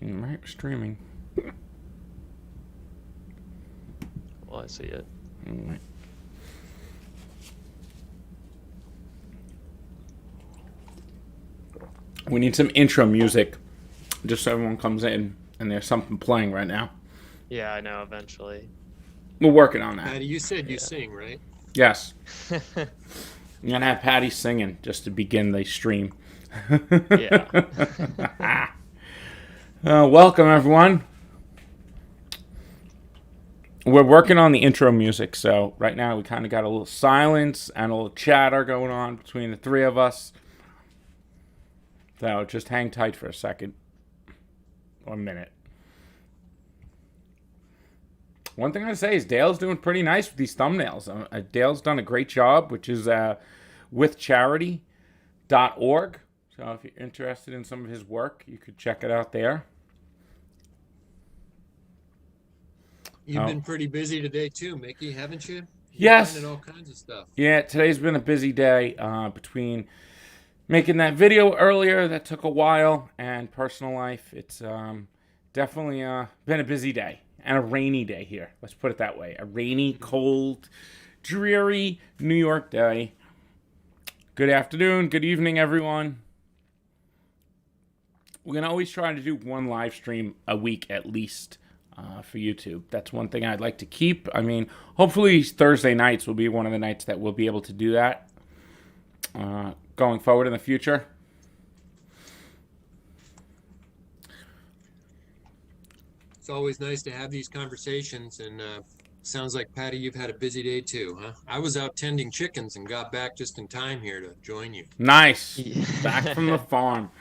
Right, streaming. Well, I see it. Right. We need some intro music, just so everyone comes in and there's something playing right now. Yeah, I know. Eventually. We're working on that. Patty, you said you sing, right? Yes. I'm gonna have Patty singing just to begin the stream. Yeah. Welcome, everyone. We're working on the intro music, so right now we kind of got a little silence and a little chatter going on between the three of us. So just hang tight for a second or a minute. One thing I say is Dale's doing pretty nice with these thumbnails. Dale's done a great job, which is withcharity.org. So if you're interested in some of his work, you could check it out there. You've been pretty busy today too, Mickey, haven't you? Yes. Finding all kinds of stuff. Yeah, today's been a busy day between making that video earlier that took a while and personal life. It's definitely been a busy day and a rainy day here. Let's put it that way. A rainy, cold, dreary New York day. Good afternoon, good evening, everyone. We're going to always try to do one live stream a week at least for YouTube. That's one thing I'd like to keep. I mean, hopefully Thursday nights will be one of the nights that we'll be able to do that going forward in the future. It's always nice to have these conversations, and sounds like, Patty, you've had a busy day too, huh? I was out tending chickens and got back just in time here to join you. Nice. Back from the farm.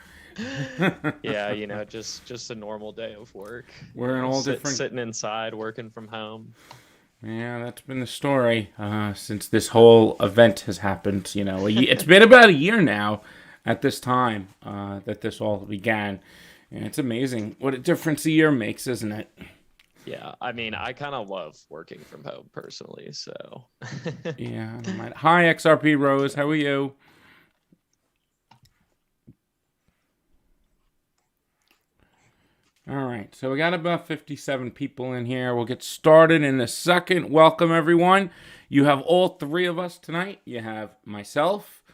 Yeah, you know, just a normal day of work. We're in all different... Sitting inside, working from home. Yeah, that's been the story since this whole event has happened. You know, it's been about a year now at this time that this all began. And it's amazing what a difference a year makes, isn't it? Yeah, I mean, I kind of love working from home personally, so. Yeah, I don't mind. Hi, XRP Rose. How are you? All right, so we got about 57 people in here. We'll get started in a second. Welcome, everyone. You have all three of us tonight. You have myself,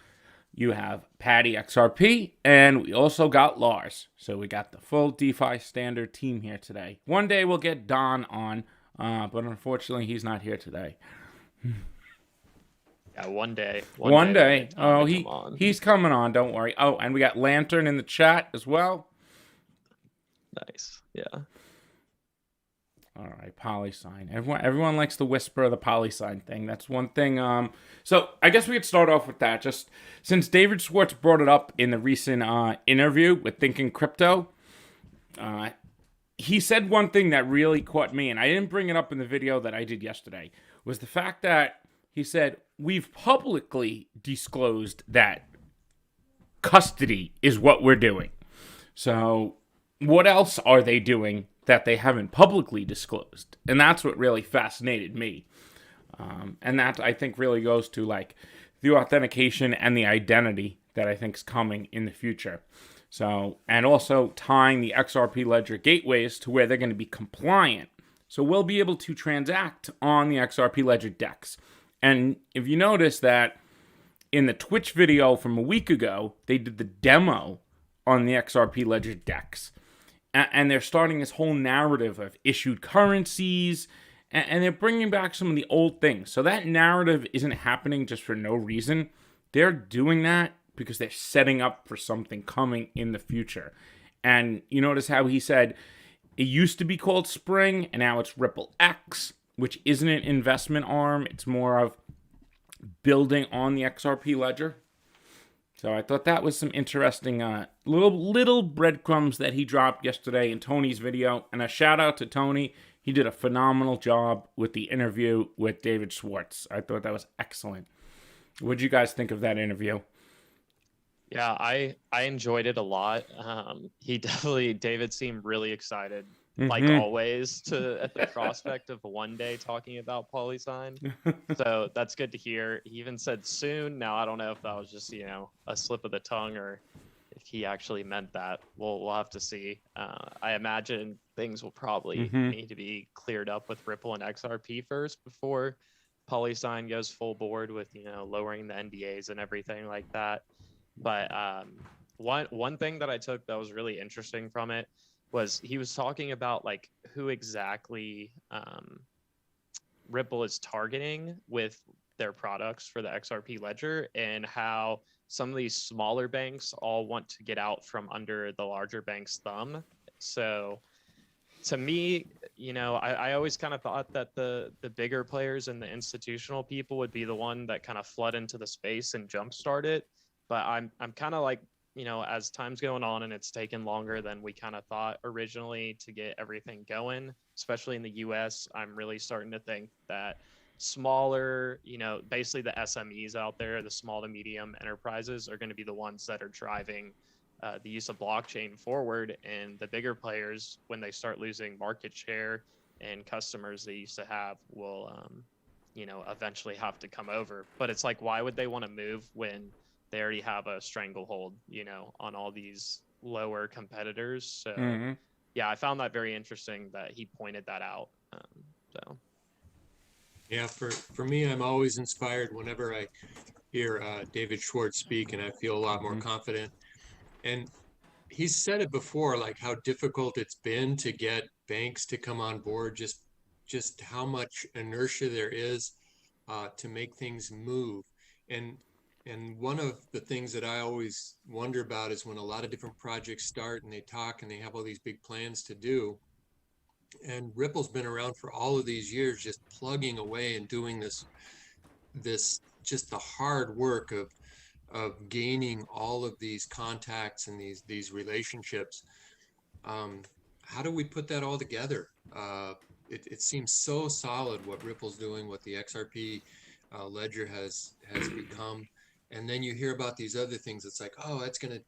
you have PattyXRP, and we also got Lars. So we got the full DeFi standard team here today. One day we'll get Don on, but unfortunately he's not here today. Yeah, one day. One day. Oh, he's coming on, don't worry. Oh, and we got Lantern in the chat as well. Nice. Yeah. All right, Polysign. Everyone likes the whisper of the Polysign thing. That's one thing. So I guess we could start off with that. Just since David Schwartz brought it up in the recent interview with Thinking Crypto, he said one thing that really caught me, and I didn't bring it up in the video that I did yesterday, was the fact that he said, we've publicly disclosed that custody is what we're doing. So what else are they doing that they haven't publicly disclosed? And that's what really fascinated me. And that, I think, really goes to like the authentication and the identity that I think is coming in the future. So, and also tying the XRP ledger gateways to where they're going to be compliant. So we'll be able to transact on the XRP ledger DEX. And if you notice that in the Twitch video from a week ago, they did the demo on the XRP ledger DEX. And they're starting this whole narrative of issued currencies, and they're bringing back some of the old things. So that narrative isn't happening just for no reason. They're doing that because they're setting up for something coming in the future. And you notice how he said it used to be called Spring, and now it's Ripple X, which isn't an investment arm. It's more of building on the XRP ledger. So I thought that was some interesting little breadcrumbs that he dropped yesterday in Tony's video. And a shout out to Tony. He did a phenomenal job with the interview with David Schwartz. I thought that was excellent. What did you guys think of that interview? Yeah, I enjoyed it a lot. David seemed really excited, like always, at the prospect of one day talking about Polysign. So that's good to hear. He even said soon. Now, I don't know if that was just, a slip of the tongue or if he actually meant that. We'll have to see. I imagine things will probably Mhm. need to be cleared up with Ripple and XRP first before Polysign goes full board with, you know, lowering the NDAs and everything like that. But one thing that I took that was really interesting from it was he was talking about like who exactly Ripple is targeting with their products for the XRP ledger, and how some of these smaller banks all want to get out from under the larger bank's thumb. So to me, you know, I always kind of thought that the bigger players and the institutional people would be the one that kind of flood into the space and jumpstart it. But I'm kind of like, you know, as time's going on and it's taken longer than we kind of thought originally to get everything going, especially in the US, I'm really starting to think that smaller, you know, basically the SMEs out there, the small to medium enterprises are going to be the ones that are driving the use of blockchain forward, and the bigger players, when they start losing market share and customers they used to have, will you know, eventually have to come over. But it's like, why would they want to move when they already have a stranglehold, you know, on all these lower competitors? So Mhm. yeah, I found that very interesting that he pointed that out. So Yeah, for me, I'm always inspired whenever I hear David Schwartz speak, and I feel a lot more Mhm. confident. And he's said it before, like how difficult it's been to get banks to come on board, just how much inertia there is to make things move. And and one of the things that I always wonder about is when a lot of different projects start and they talk and they have all these big plans to do. And Ripple's been around for all of these years, just plugging away and doing this just the hard work of gaining all of these contacts and these relationships. How do we put that all together? It seems so solid what Ripple's doing, what the XRP ledger has become, and then you hear about these other things. It's like, oh, that's going to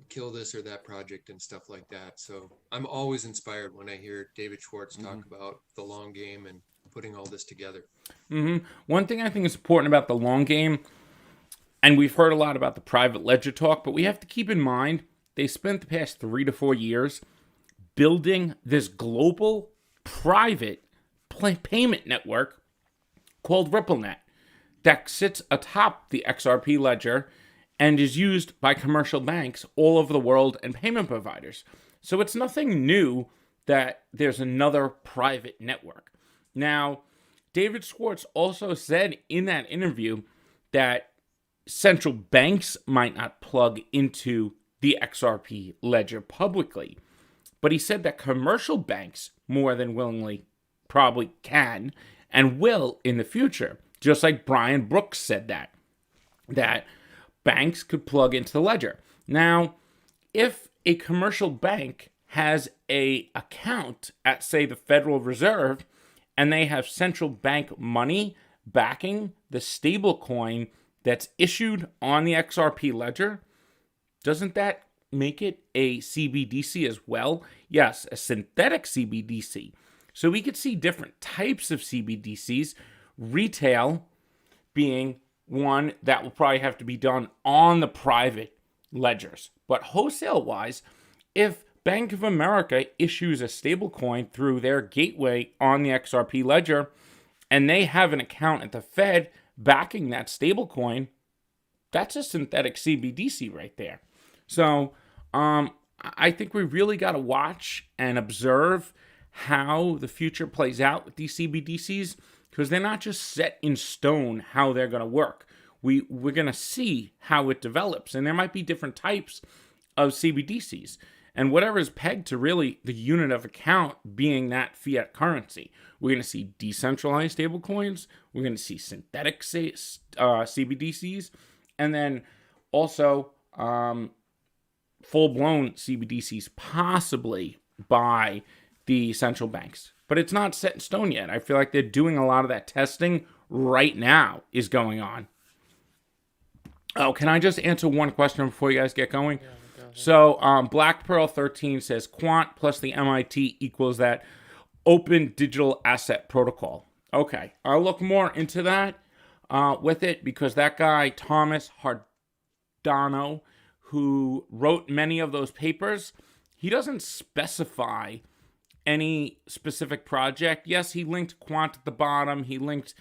kill this or that project and stuff like that. So I'm always inspired when I hear David Schwartz talk about the long game and putting all this together. One thing I think is important about the long game, and we've heard a lot about the private ledger talk, but we have to keep in mind they spent the past 3 to 4 years building this global private payment network called RippleNet that sits atop the XRP ledger and is used by commercial banks all over the world and payment providers. So it's nothing new that there's another private network. Now, David Schwartz also said in that interview that central banks might not plug into the XRP ledger publicly, but he said that commercial banks more than willingly probably can and will in the future, just like Brian Brooks said that banks could plug into the ledger. Now, if a commercial bank has an account at, say, the Federal Reserve, and they have central bank money backing the stablecoin that's issued on the XRP ledger, doesn't that make it a CBDC as well? Yes, a synthetic CBDC. So we could see different types of CBDCs, retail being one that will probably have to be done on the private ledgers. But wholesale-wise, if Bank of America issues a stablecoin through their gateway on the XRP ledger, and they have an account at the Fed backing that stablecoin, that's a synthetic CBDC right there. So I think we really got to watch and observe how the future plays out with these CBDCs, because they're not just set in stone how they're going to work. We're going to see how it develops, and there might be different types of CBDCs. And whatever is pegged to really the unit of account being that fiat currency. We're going to see decentralized stablecoins. We're going to see synthetic CBDCs. And then also full-blown CBDCs possibly by the central banks. But it's not set in stone yet. I feel like they're doing a lot of that testing right now is going on. Oh, can I just answer one question before you guys get going? yeah, go ahead. So Black Pearl 13 says Quant plus the MIT equals that open digital asset protocol. Okay, I'll look more into that with it, because that guy, Thomas Hardano, who wrote many of those papers, he doesn't specify any specific project. Yes, he linked Quant at the bottom. He linked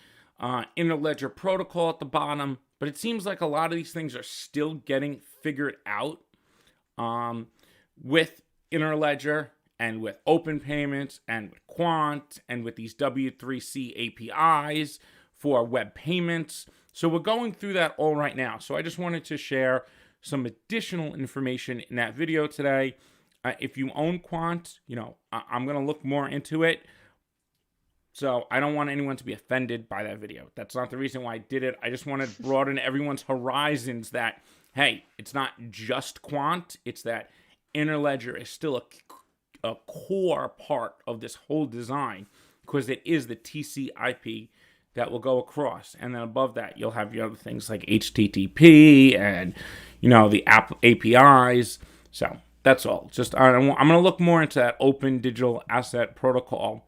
interledger protocol at the bottom. But it seems like a lot of these things are still getting figured out with interledger and with open payments and with Quant and with these W3C APIs for web payments. So we're going through that all right now. So I just wanted to share some additional information in that video today. If you own Quant, I'm going to look more into it. So I don't want anyone to be offended by that video. That's not the reason why I did it. I just want to broaden everyone's horizons that, hey, it's not just Quant. It's that interledger is still a core part of this whole design because it is the TCP that will go across. And then above that, you'll have your other things like HTTP and, the APIs. So that's all. Just I'm going to look more into that open digital asset protocol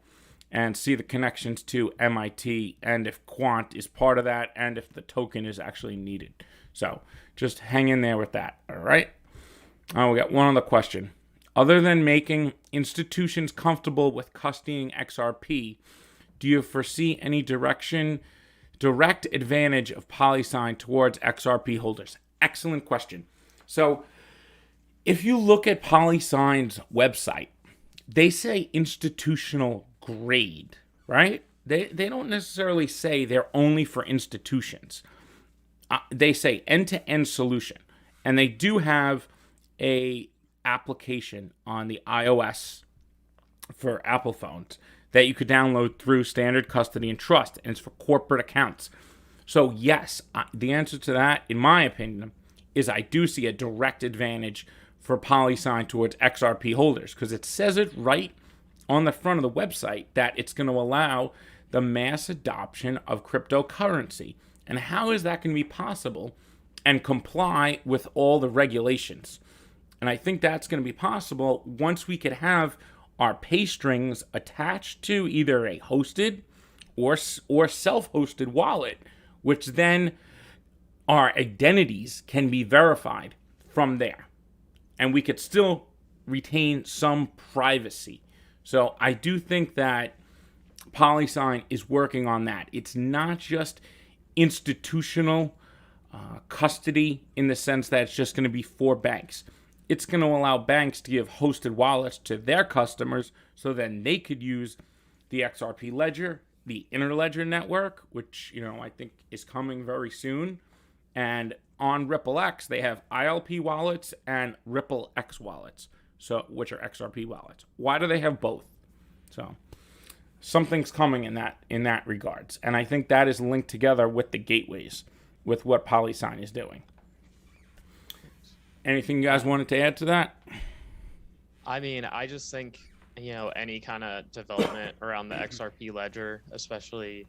and see the connections to MIT and if Quant is part of that and if the token is actually needed. So just hang in there with that. All right. We got one other question. Other than making institutions comfortable with custodying XRP, do you foresee any direct advantage of Polysign towards XRP holders? Excellent question. So if you look at Polysign's website, they say institutional grade, right? They don't necessarily say they're only for institutions. They say end-to-end solution. And they do have a application on the iOS for Apple phones that you could download through Standard Custody and Trust, and it's for corporate accounts. So yes, the answer to that, in my opinion, is I do see a direct advantage for Polysign towards XRP holders because it says it right on the front of the website that it's going to allow the mass adoption of cryptocurrency. And how is that going to be possible and comply with all the regulations? And I think that's going to be possible once we could have our pay strings attached to either a hosted or self-hosted wallet, which then our identities can be verified from there. And we could still retain some privacy. So I do think that Polysign is working on that. It's not just institutional custody in the sense that it's just going to be for banks. It's going to allow banks to give hosted wallets to their customers so then they could use the XRP ledger, the interledger network, which, I think is coming very soon. And on RippleX, they have ILP wallets and RippleX wallets, which are XRP wallets. Why do they have both? So something's coming in that regards. And I think that is linked together with the gateways, with what Polysign is doing. Anything you guys wanted to add to that? I mean, I just think, any kind of development around the XRP ledger, especially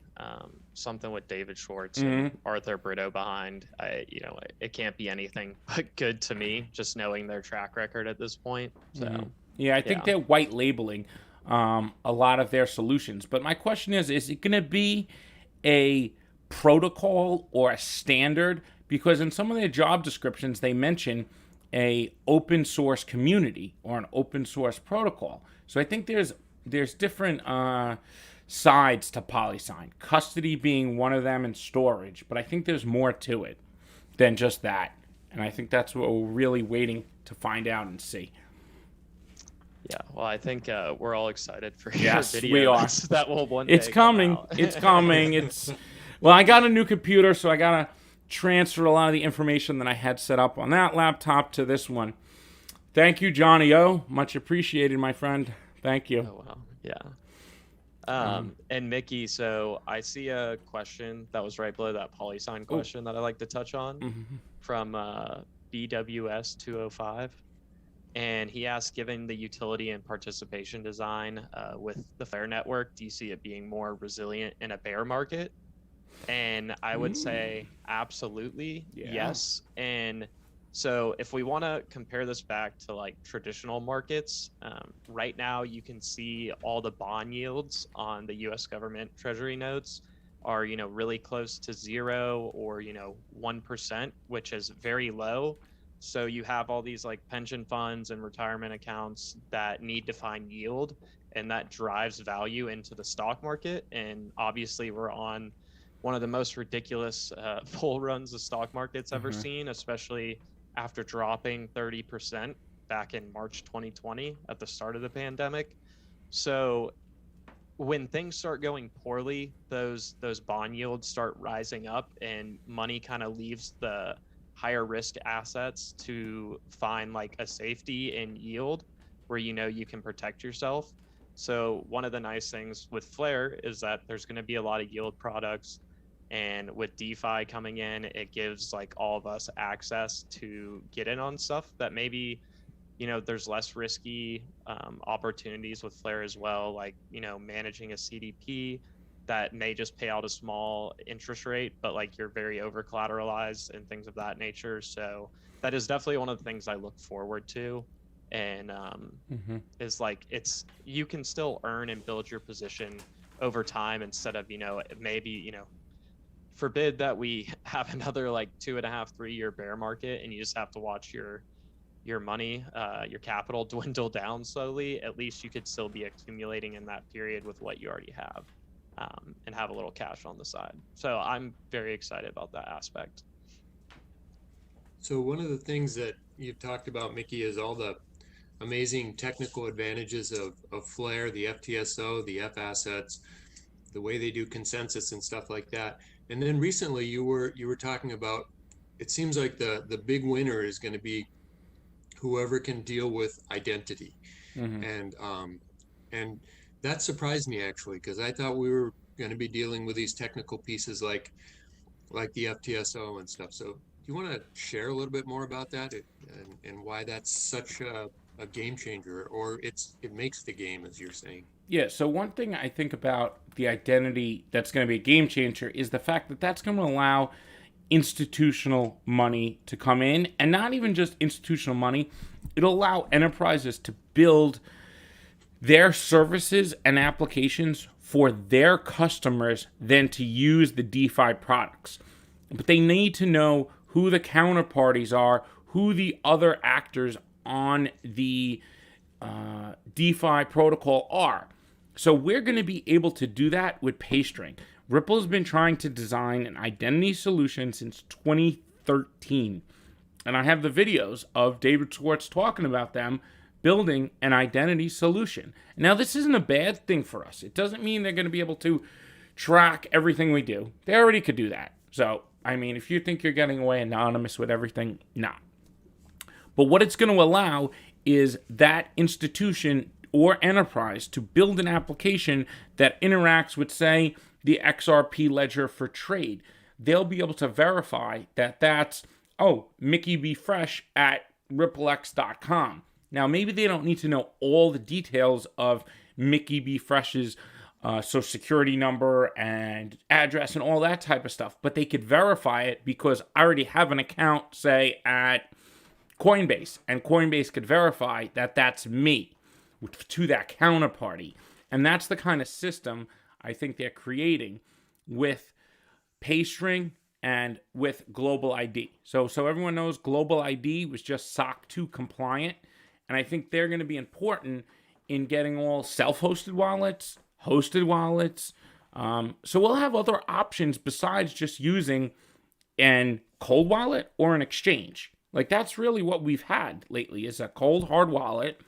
something with David Schwartz and Arthur Brito behind, it can't be anything but good to me, just knowing their track record at this point. So, I think they're white labeling a lot of their solutions. But my question is it going to be a protocol or a standard? Because in some of their job descriptions, they mention a open source community or an open source protocol. So I think there's different sides to Polysign, custody being one of them and storage. But I think there's more to it than just that. And I think that's what we're really waiting to find out and see. Yeah, well, I think we're all excited for yes, your video. We are. That will one day It's coming. It's coming. Well, I got a new computer, so I got to transfer a lot of the information that I had set up on that laptop to this one. Thank you, Johnny O. Much appreciated, my friend. Thank you. Oh, wow. Yeah. And Mickey, so I see a question that was right below that Polysign question that I like to touch on from BWS 205. And he asked, given the utility and participation design with the Flare network, do you see it being more resilient in a bear market? And I would say absolutely yes. And so if we want to compare this back to like traditional markets, right now you can see all the bond yields on the US government treasury notes are, really close to 0 or, 1%, which is very low. So you have all these like pension funds and retirement accounts that need to find yield, and that drives value into the stock market. And obviously we're on one of the most ridiculous bull runs the stock market's ever seen, especially after dropping 30% back in March 2020 at the start of the pandemic. So when things start going poorly, those bond yields start rising up, and money kind of leaves the higher risk assets to find like a safety and yield where you can protect yourself. So one of the nice things with Flare is that there's going to be a lot of yield products, and with DeFi coming in, it gives like all of us access to get in on stuff that maybe there's less risky opportunities with Flare as well, like managing a CDP that may just pay out a small interest rate, but like you're very over collateralized and things of that nature. So that is definitely one of the things I look forward to. And is like, you can still earn and build your position over time instead of, maybe, forbid that we have another like 2.5-3 year bear market and you just have to watch your money, your capital dwindle down slowly. At least you could still be accumulating in that period with what you already have. And have a little cash on the side. So I'm very excited about that aspect. So one of the things that you've talked about, Mickey, is all the amazing technical advantages of Flare, the FTSO, the F-assets, the way they do consensus and stuff like that. And then recently you were talking about, it seems like the big winner is going to be whoever can deal with identity. And that surprised me actually, because I thought we were going to be dealing with these technical pieces like the FTSO and stuff. So do you want to share a little bit more about that and why that's such a game changer, or it makes the game, as you're saying? Yeah, so one thing I think about the identity that's going to be a game changer is the fact that that's going to allow institutional money to come in, and not even just institutional money. It'll allow enterprises to build their services and applications for their customers than to use the DeFi products. But they need to know who the counterparties are, who the other actors on the DeFi protocol are. So we're going to be able to do that with PayString. Ripple's been trying to design an identity solution since 2013. And I have the videos of David Schwartz talking about them building an identity solution. Now, this isn't a bad thing for us. It doesn't mean they're going to be able to track everything we do. They already could do that. So, I mean, if you think you're getting away anonymous with everything, nah. But what it's going to allow is that institution or enterprise to build an application that interacts with, say, the XRP ledger for trade. They'll be able to verify that that's, Mickey B. Fresh at ripplex.com. Now, maybe they don't need to know all the details of Mickey B. Fresh's social security number and address and all that type of stuff, but they could verify it because I already have an account, say, at Coinbase, and Coinbase could verify that that's me to that counterparty. And that's the kind of system I think they're creating with PayString and with Global ID. So everyone knows Global ID was just SOC 2 compliant. And I think they're going to be important in getting all self-hosted wallets, hosted wallets. So we'll have other options besides just using an cold wallet or an exchange. Like that's really what we've had lately is a cold hard wallet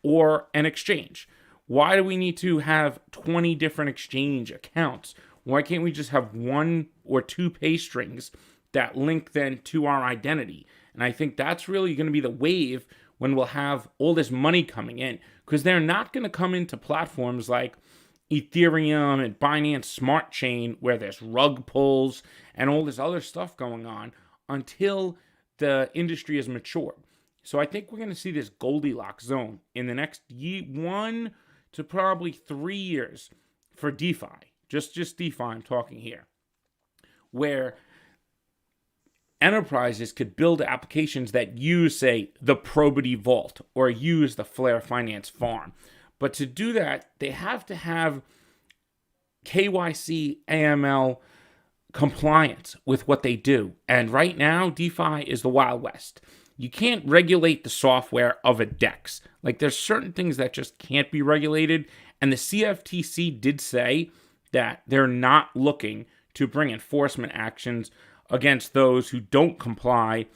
or an exchange. Why do we need to have 20 different exchange accounts? Why can't we just have one or two pay strings that link then to our identity? And I think that's really going to be the wave when we'll have all this money coming in, because they're not going to come into platforms like Ethereum and Binance Smart Chain where there's rug pulls and all this other stuff going on until the industry is matured. So I think we're going to see this Goldilocks zone in the next 1 to probably 3 years for DeFi. Just DeFi I'm talking here, where enterprises could build applications that use, say, the Probity Vault or use the Flare Finance Farm. But to do that, they have to have KYC, AML compliance with what they do. And right now, DeFi is the Wild West. you can't regulate the software of a DEX. Like, there's certain things that just can't be regulated. And the CFTC did say that they're not looking to bring enforcement actions against those who don't comply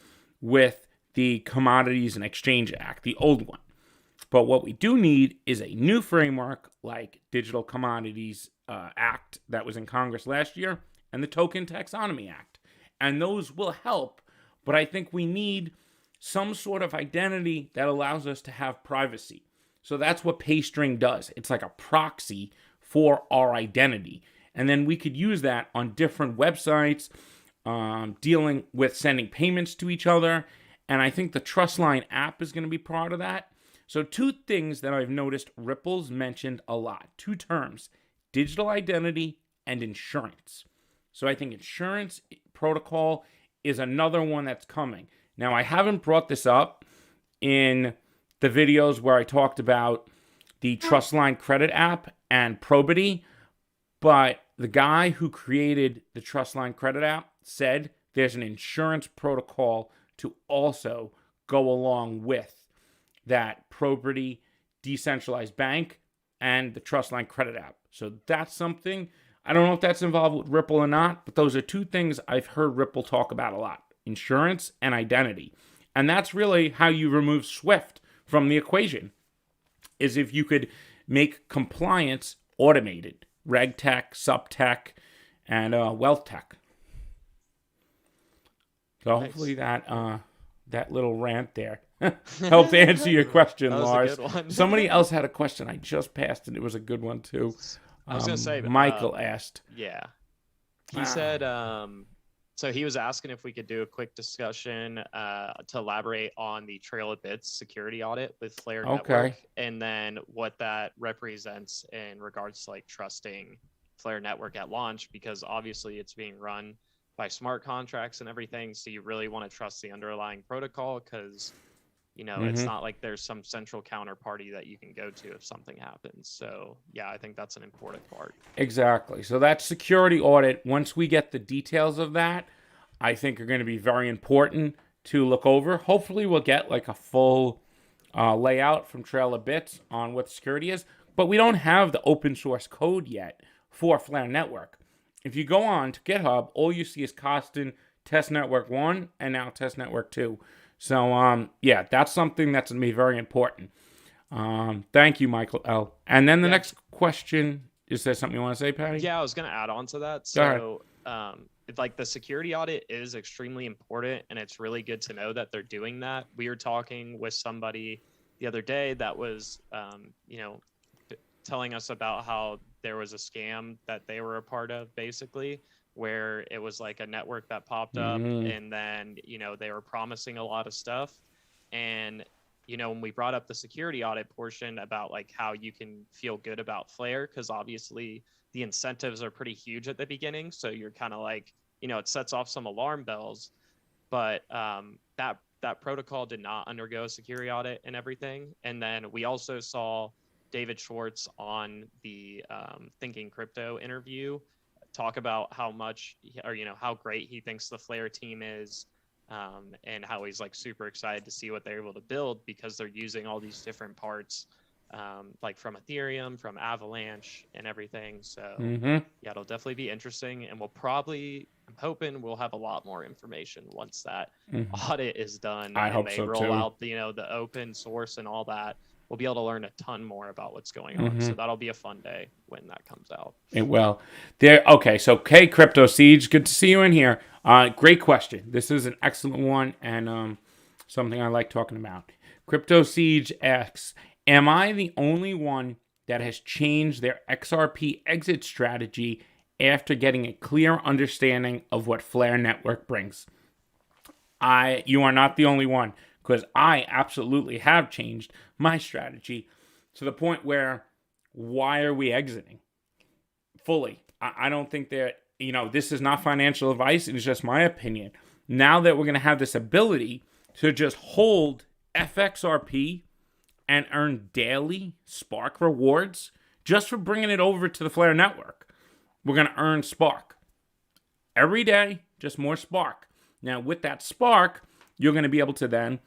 with the Commodities and Exchange Act, the old one. But what we do need is a new framework like Digital Commodities Act that was in Congress last year and the Token Taxonomy Act. And those will help, but I think we need some sort of identity that allows us to have privacy. So that's what PayString does. It's like a proxy for our identity. And then we could use that on different websites, dealing with sending payments to each other. And I think the Trustline app is going to be part of that. So two things that I've noticed Ripple's mentioned a lot. Two terms, digital identity and insurance. So I think insurance protocol is another one that's coming. Now, I haven't brought this up in the videos where I talked about the Trustline credit app and Probity, but the guy who created the Trustline credit app said there's an insurance protocol to also go along with that Probity decentralized bank and the Trustline credit app. So that's something. I don't know if that's involved with Ripple or not, but those are two things I've heard Ripple talk about a lot, insurance and identity. And that's really how you remove SWIFT from the equation, is if you could make compliance automated, reg tech, sub tech, and wealth tech. So Nice. hopefully that little rant there helped answer your question, That was a Lars. good one. Somebody else had a question. I just passed it. It was a good one too. I was gonna say, Michael asked. Yeah. He said, so he was asking if we could do a quick discussion to elaborate on the Trail of Bits security audit with Flare Network, and then what that represents in regards to like trusting Flare Network at launch, because obviously it's being run by smart contracts and everything. So you really want to trust the underlying protocol, because it's not like there's some central counterparty that you can go to if something happens. So yeah, I think that's an important part. Exactly. So that security audit, once we get the details of that, I think are going to be very important to look over. Hopefully we'll get like a full layout from Trail of Bits on what security is, but we don't have the open source code yet for Flare Network. If you go on to GitHub, all you see is Costin, Test Network 1, and now Test Network 2. So, yeah, that's something that's going to be very important. Thank you, Michael L. And then the next question, is there something you want to say, Patty? Yeah, I was going to add on to that. So, like the security audit is extremely important, and it's really good to know that they're doing that. We were talking with somebody the other day that was, telling us about how there was a scam that they were a part of, basically, where it was like a network that popped up, and then, they were promising a lot of stuff. And, when we brought up the security audit portion about like how you can feel good about Flare, because obviously the incentives are pretty huge at the beginning. So you're kind of like, it sets off some alarm bells, but that protocol did not undergo a security audit and everything. And then we also saw David Schwartz on the Thinking Crypto interview talk about how much, or how great he thinks the Flare team is, and how he's like super excited to see what they're able to build, because they're using all these different parts, like from Ethereum, from Avalanche, and everything. So yeah, it'll definitely be interesting, and I'm hoping we'll have a lot more information once that audit is done. I and hope they so roll too. out the open source and all that. We'll be able to learn a ton more about what's going on. So that'll be a fun day when that comes out. It will. Okay, so K Crypto Siege, good to see you in here. Great question. This is an excellent one, and something I like talking about. Crypto Siege asks, am I the only one that has changed their XRP exit strategy after getting a clear understanding of what Flare Network brings? You are not the only one, because I absolutely have changed my strategy to the point where, why are we exiting fully? I don't think that, this is not financial advice. It's just my opinion. Now that we're going to have this ability to just hold FXRP and earn daily Spark rewards just for bringing it over to the Flare Network, we're going to earn Spark every day, just more Spark. Now, with that Spark, you're going to be able to then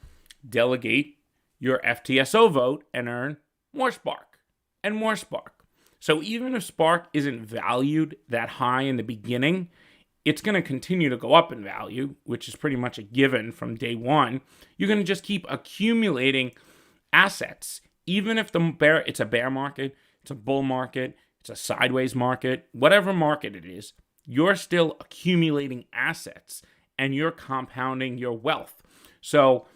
delegate your FTSO vote and earn more Spark and more Spark. So even if Spark isn't valued that high in the beginning, it's going to continue to go up in value, which is pretty much a given from day one. You're going to just keep accumulating assets. Even if it's a bear market, it's a bull market, it's a sideways market, whatever market it is, you're still accumulating assets and you're compounding your wealth. So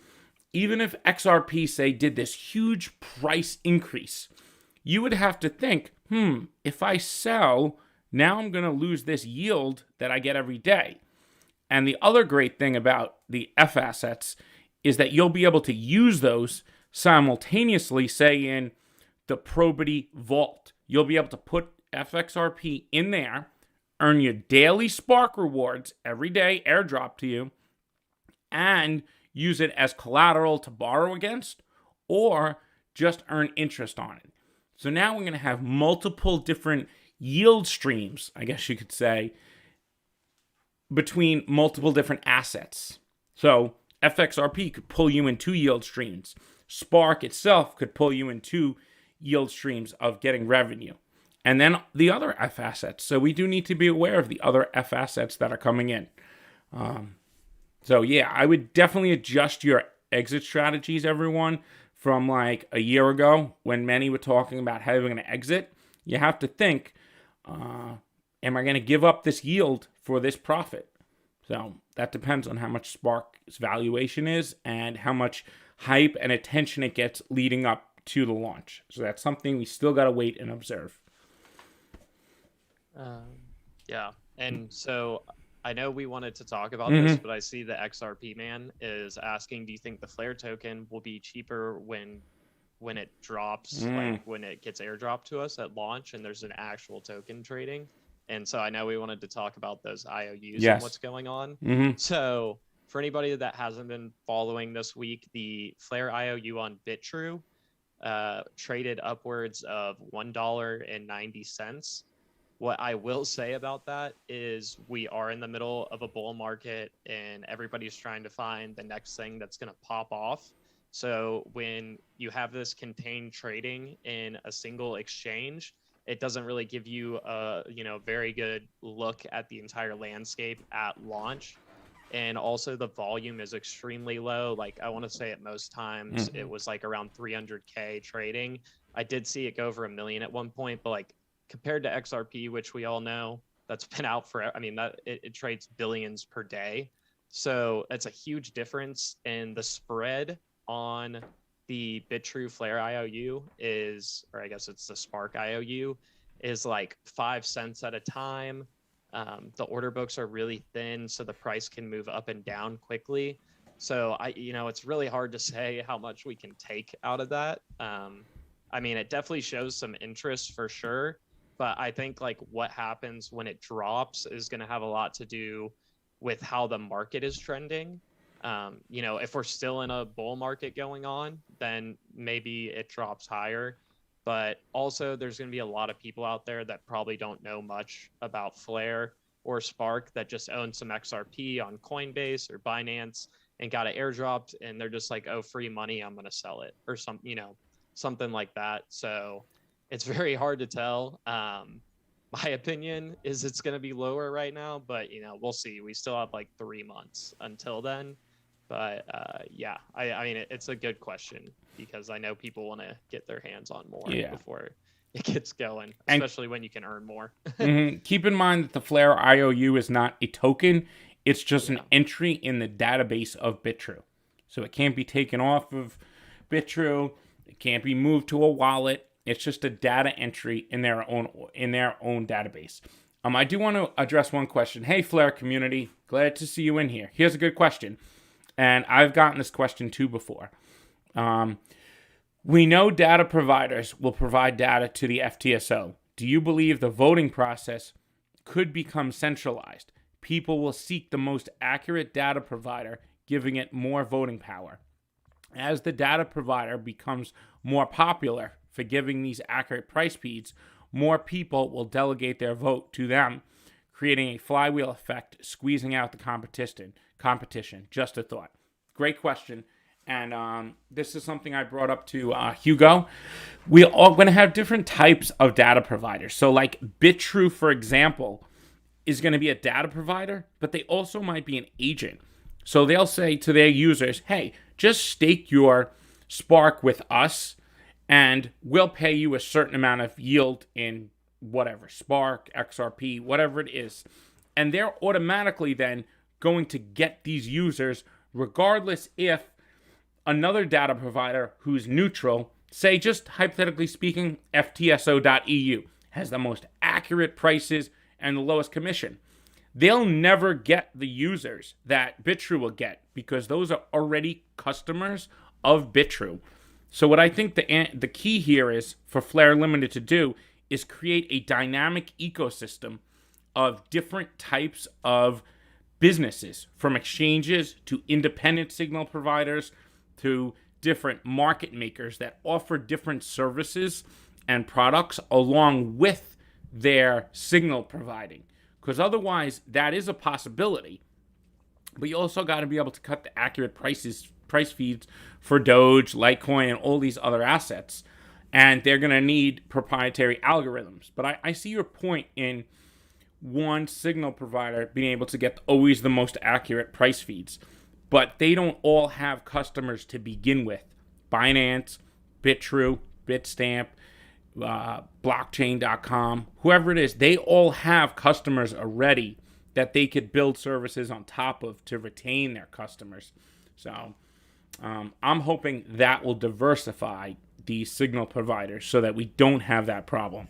even if XRP, say, did this huge price increase, you would have to think, if I sell, now I'm going to lose this yield that I get every day. And the other great thing about the F-assets is that you'll be able to use those simultaneously, say, in the Probity Vault. You'll be able to put FXRP in there, earn your daily Spark rewards every day, airdrop to you, and use it as collateral to borrow against, or just earn interest on it. So now we're going to have multiple different yield streams, I guess you could say, between multiple different assets. So FXRP could pull you in 2 yield streams. Spark itself could pull you in 2 yield streams of getting revenue. And then the other F assets. So we do need to be aware of the other F assets that are coming in. So yeah, I would definitely adjust your exit strategies, everyone, from like a year ago when many were talking about how they were going to exit. You have to think, am I going to give up this yield for this profit? So that depends on how much Spark's valuation is and how much hype and attention it gets leading up to the launch. So that's something we still got to wait and observe. Yeah, and so I know we wanted to talk about this, but I see the XRP man is asking, do you think the Flare token will be cheaper when it drops, like when it gets airdropped to us at launch and there's an actual token trading? And so I know we wanted to talk about those IOUs and what's going on. So for anybody that hasn't been following this week, the Flare IOU on BitTrue traded upwards of $1.90. What I will say about that is we are in the middle of a bull market and everybody's trying to find the next thing that's going to pop off. So when you have this contained trading in a single exchange, it doesn't really give you a very good look at the entire landscape at launch. And also the volume is extremely low. Like I want to say at most times it was like around 300K trading. I did see it go over 1 million at one point, but like compared to XRP, which we all know that's been out for, that it trades billions per day. So it's a huge difference. And the spread on the BitTrue Flare IOU is, or I guess it's the Spark IOU, is like 5 cents at a time. The order books are really thin, so the price can move up and down quickly. So it's really hard to say how much we can take out of that. It definitely shows some interest for sure. But I think like what happens when it drops is going to have a lot to do with how the market is trending. If we're still in a bull market going on, then maybe it drops higher. But also there's going to be a lot of people out there that probably don't know much about Flare or Spark that just own some XRP on Coinbase or Binance and got it airdropped. And they're just like, oh, free money, I'm going to sell it or something like that. So it's very hard to tell. My opinion is it's going to be lower right now, but we'll see. We still have like 3 months until then. But it's a good question because I know people want to get their hands on more before it gets going, especially when you can earn more. Keep in mind that the Flare IOU is not a token. It's just an entry in the database of BitTrue. So it can't be taken off of BitTrue. It can't be moved to a wallet. It's just a data entry in their own database. I do want to address one question. Hey, Flare community, glad to see you in here. Here's a good question, and I've gotten this question too before. We know data providers will provide data to the FTSO. Do you believe the voting process could become centralized? People will seek the most accurate data provider, giving it more voting power. As the data provider becomes more popular for giving these accurate price feeds, more people will delegate their vote to them, creating a flywheel effect, squeezing out the competition. Just a thought. Great question. And this is something I brought up to Hugo. We are going to have different types of data providers. So like BitTrue, for example, is going to be a data provider, but they also might be an agent. So they'll say to their users, hey, just stake your Spark with us and we'll pay you a certain amount of yield in whatever, Spark, XRP, whatever it is. And they're automatically then going to get these users regardless if another data provider who's neutral, say just hypothetically speaking, FTSO.eu, has the most accurate prices and the lowest commission. They'll never get the users that BitTrue will get because those are already customers of BitTrue. So what I think the key here is for Flare Limited to do is create a dynamic ecosystem of different types of businesses, from exchanges to independent signal providers to different market makers that offer different services and products along with their signal providing. Because otherwise, that is a possibility. But you also got to be able to cut the accurate price feeds for Doge, Litecoin, and all these other assets. And they're going to need proprietary algorithms. But I see your point in one signal provider being able to get always the most accurate price feeds. But they don't all have customers to begin with. Binance, BitTrue, Bitstamp, blockchain.com, whoever it is, they all have customers already that they could build services on top of to retain their customers. So I'm hoping that will diversify these signal providers so that we don't have that problem.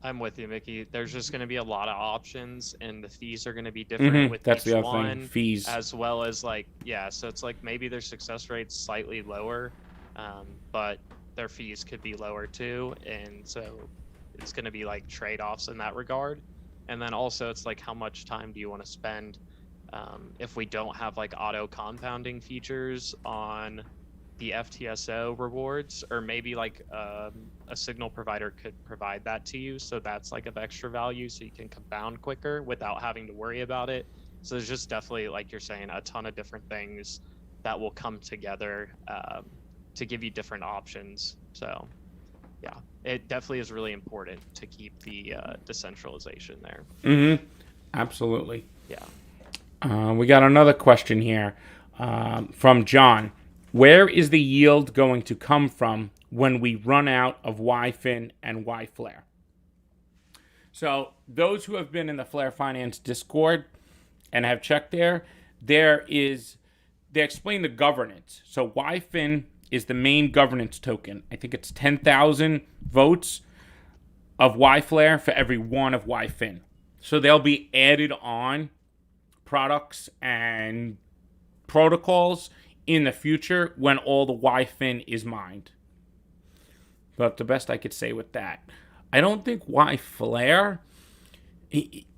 I'm with you, Mickey. There's just going to be a lot of options, and the fees are going to be different with That's each the other one. thing, fees. As well as so it's like maybe their success rate's slightly lower, but their fees could be lower too, and so it's going to be like trade-offs in that regard. And then also it's like how much time do you want to spend if we don't have like auto compounding features on the FTSO rewards, or maybe like a signal provider could provide that to you, so that's like of extra value, so you can compound quicker without having to worry about it. So there's just definitely, like you're saying, a ton of different things that will come together to give you different options. So yeah, it definitely is really important to keep the decentralization there. Absolutely. Yeah. We got another question here from John. Where is the yield going to come from when we run out of YFin and YFlare? So those who have been in the Flare Finance Discord and have checked they explain the governance. So YFin is the main governance token. I think it's 10,000 votes of YFlare for every one of YFin. So they'll be added on products and protocols in the future when all the YFin is mined. But the best I could say with that. I don't think YFlare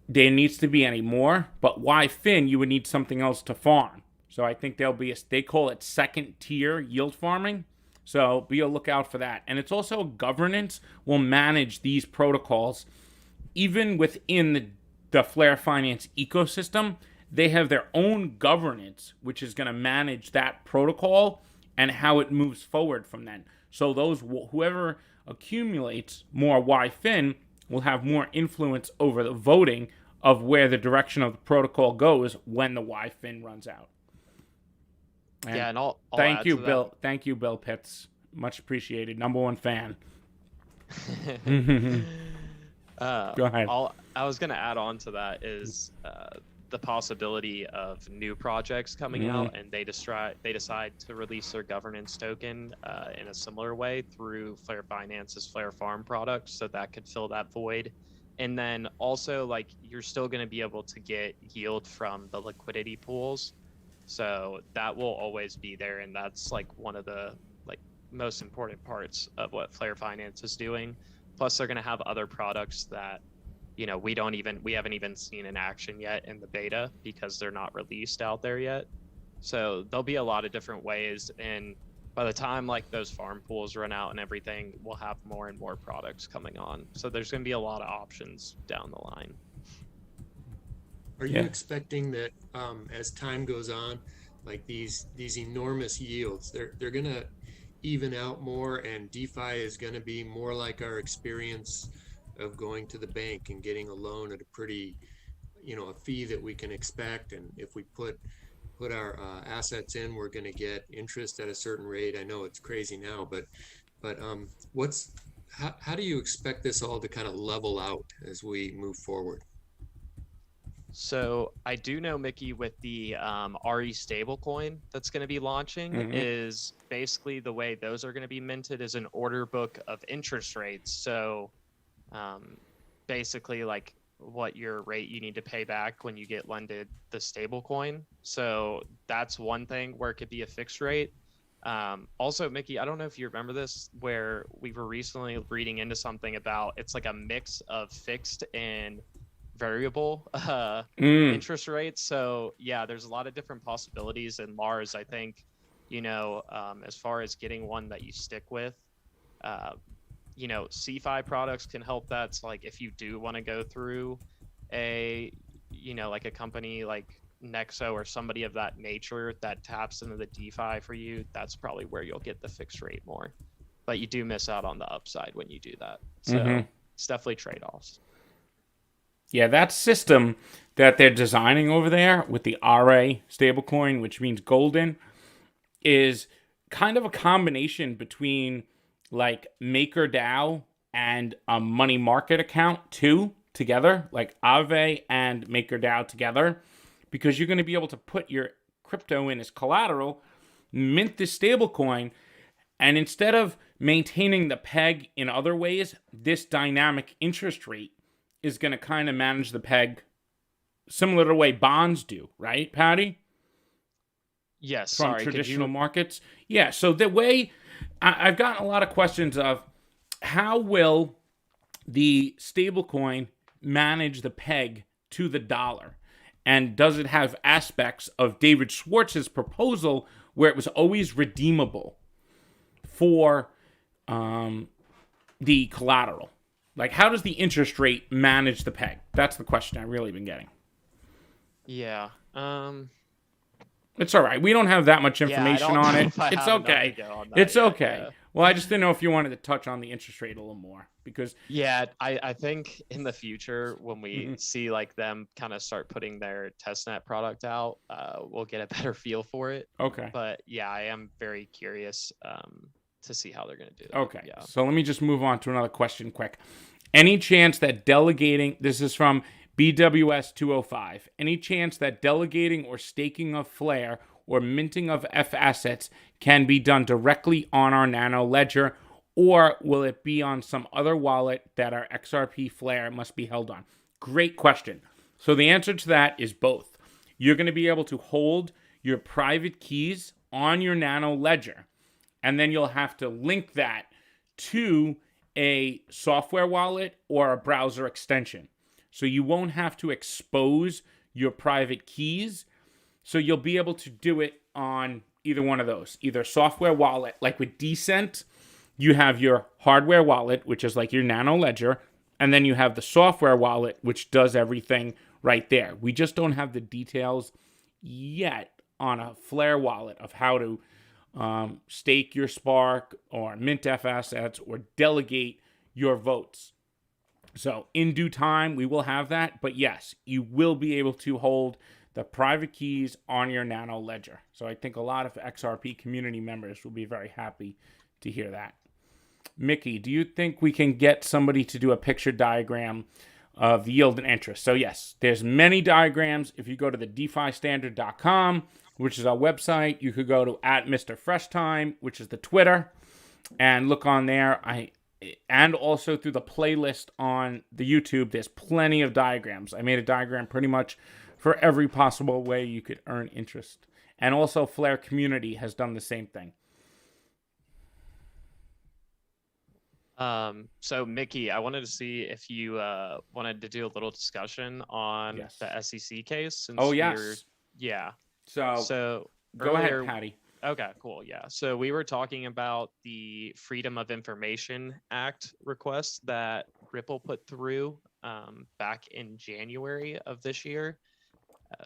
there needs to be any more, but YFin you would need something else to farm. So I think there'll be they call it second tier yield farming. So be a lookout for that. And it's also governance will manage these protocols even within the Flare Finance ecosystem. They have their own governance, which is going to manage that protocol and how it moves forward from then. So whoever accumulates more YFin will have more influence over the voting of where the direction of the protocol goes when the YFin runs out. And and I'll thank you, Bill. That. Thank you, Bill Pitts. Much appreciated. Number one fan. Go ahead. I was going to add on to that is the possibility of new projects coming out, and they decide to release their governance token in a similar way through Flare Finance's Flare Farm product, so that could fill that void. And then also, like, you're still going to be able to get yield from the liquidity pools, so that will always be there, and that's like one of the most important parts of what Flare Finance is doing. Plus, they're going to have other products that we haven't even seen in action yet in the beta because they're not released out there yet. So there'll be a lot of different ways, and by the time those farm pools run out and everything, we'll have more and more products coming on. So there's going to be a lot of options down the line. Are you expecting that as time goes on, like these enormous yields, they're gonna even out more, and DeFi is gonna be more like our experience of going to the bank and getting a loan at a pretty, a fee that we can expect, and if we put our assets in, we're going to get interest at a certain rate. I know it's crazy now, but how do you expect this all to kind of level out as we move forward? So I do know, Mickey, with the RE stablecoin that's going to be launching, is basically the way those are going to be minted is an order book of interest rates. So basically like what your rate you need to pay back when you get lended the stablecoin. So that's one thing where it could be a fixed rate. Also, Mickey, I don't know if you remember this, where we were recently reading into something about it's like a mix of fixed and variable interest rates. So yeah, there's a lot of different possibilities. And Lars, I think, as far as getting one that you stick with, CFI products can help that. So like if you do want to go through a, like a company like Nexo or somebody of that nature that taps into the DeFi for you, that's probably where you'll get the fixed rate more. But you do miss out on the upside when you do that. So it's definitely trade-offs. Yeah, that system that they're designing over there with the RA stablecoin, which means golden, is kind of a combination between like MakerDAO and a money market account too, together, like Aave and MakerDAO together, because you're going to be able to put your crypto in as collateral, mint this stablecoin, and instead of maintaining the peg in other ways, this dynamic interest rate is going to kind of manage the peg similar to the way bonds do, right, Patty? Yes, From traditional markets. Yeah, so the way I've gotten a lot of questions of how will the stablecoin manage the peg to the dollar? And does it have aspects of David Schwartz's proposal where it was always redeemable for the collateral? Like, how does the interest rate manage the peg? That's the question I've really been getting. Yeah. It's all right. We don't have that much information on it. It's okay. It's okay. Yeah. Well, I just didn't know if you wanted to touch on the interest rate a little more because. Yeah, I think in the future when we see like them kind of start putting their testnet product out, we'll get a better feel for it. Okay. But yeah, I am very curious to see how they're going to do that. Okay. Yeah. So let me just move on to another question quick. Any chance that delegating, this is from BWS 205, any chance that delegating or staking of Flare or minting of F-assets can be done directly on our Nano Ledger, or will it be on some other wallet that our XRP Flare must be held on? Great question. So the answer to that is both. You're going to be able to hold your private keys on your Nano Ledger, and then you'll have to link that to a software wallet or a browser extension. So you won't have to expose your private keys. So you'll be able to do it on either one of those, either software wallet, like with Decent, you have your hardware wallet, which is like your Nano Ledger, and then you have the software wallet, which does everything right there. We just don't have the details yet on a Flare wallet of how to stake your Spark or mint F-assets or delegate your votes. So in due time, we will have that. But yes, you will be able to hold the private keys on your Nano Ledger. So I think a lot of XRP community members will be very happy to hear that. Mickey, do you think we can get somebody to do a picture diagram of yield and interest? So yes, there's many diagrams. If you go to the DeFiStandard.com, which is our website, you could go to @MrFreshTime, which is the Twitter, and look on there. And also through the playlist on the YouTube, there's plenty of diagrams. I made a diagram pretty much for every possible way you could earn interest. And also Flare Community has done the same thing. So Mickey, I wanted to see if you wanted to do a little discussion on the SEC case. Since yeah. So go ahead, Patty. Okay, cool. Yeah. So we were talking about the Freedom of Information Act request that Ripple put through back in January of this year.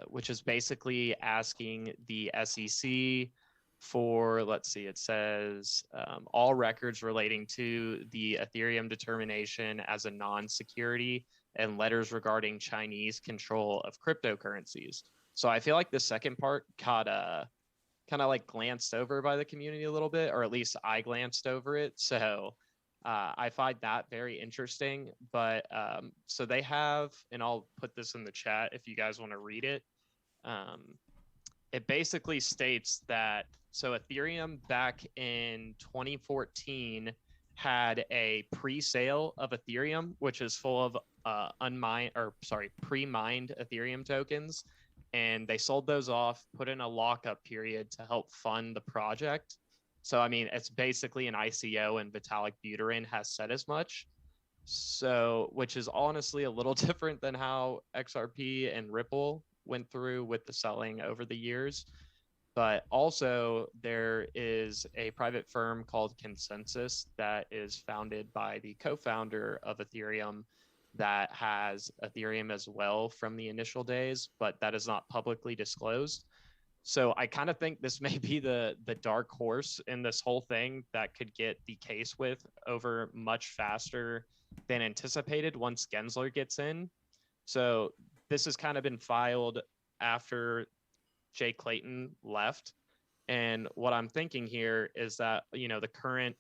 which is basically asking the SEC for, let's see, it says all records relating to the Ethereum determination as a non-security and letters regarding Chinese control of cryptocurrencies. So I feel like the second part got kind of like glanced over by the community a little bit, or at least I glanced over it. So I find that very interesting. But so they have, and I'll put this in the chat if you guys want to read it. It basically states that, so Ethereum back in 2014 had a pre-sale of Ethereum, which is full of pre-mined Ethereum tokens. And they sold those off, put in a lockup period to help fund the project. So, I mean, it's basically an ICO, and Vitalik Buterin has said as much. So, which is honestly a little different than how XRP and Ripple went through with the selling over the years. But also there is a private firm called Consensus that is founded by the co-founder of Ethereum that has Ethereum as well from the initial days, but that is not publicly disclosed. So I kind of think this may be the dark horse in this whole thing that could get the case with over much faster than anticipated once Gensler gets in. So this has kind of been filed after Jay Clayton left. And what I'm thinking here is that, you know, the current